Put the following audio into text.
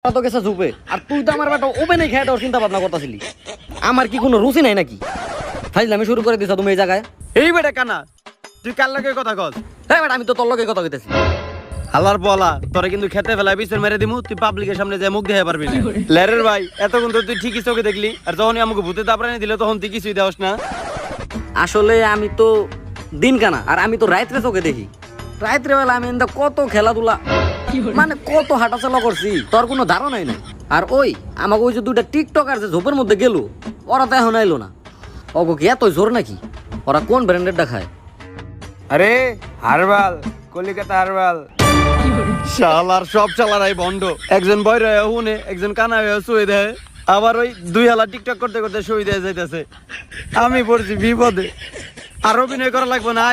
তো গেছে ঝুপে আর তুই তো আমার বেটা ওপেনে খেয়ে দেওয়ার চিন্তা ভাবনা করতেছিলি। আমার কি কোনো রুচি নাই নাকি? ফাইজলামি শুরু করে দিছ তুমি এই জায়গায়। এই বেটা কানা, তুই কার লগে কথা কস? হ্যাঁ বেটা, আমি তো তোর লগে কথা কইতেছি। হালার বলা তোরে কিন্তু খেতে ফেলা বিছর মেরে দিমু, তুই পাবলিকের সামনে যায় মুখ দেখে পারবি না। লেরের ভাই এতক্ষণ তো তুই ঠিকই চোখে দেখলি, আর যখনই আমাকে ভূতে দাবরানি দিল তখন তুই কিছুই দেওস না। আসলে আমি তো দিন কানা আর আমি তো রাত্রে চোখে দেখি। রাত্রে বেলা আমি এন্দা কত খেলাধুলা মানে কত হাঁটাচলা করছি, তোর কোনো ধারণাই নাই। আর ওই আমাকে ওই যে দুইটা টিকটকার যে ঝোপের মধ্যে গেল, ওরা তো এখন আইলো না। ওগো কি এত জোর নাকি? ওরা কোন ব্র্যান্ডের দেখায়? আরে হারবাল, কলিকাতা হারবাল। শালার সব শালারাই ভণ্ড। একজন বয়রা হয়ে হুনে, একজন কানা হয়ে শুয়ে দেয়, আবার ওই দুই হালা টিকটক করতে করতে শুয়ে দেয় যাইতেছে। আমি পড়ছি বিপদে, আর অভিনয় করা লাগবে না।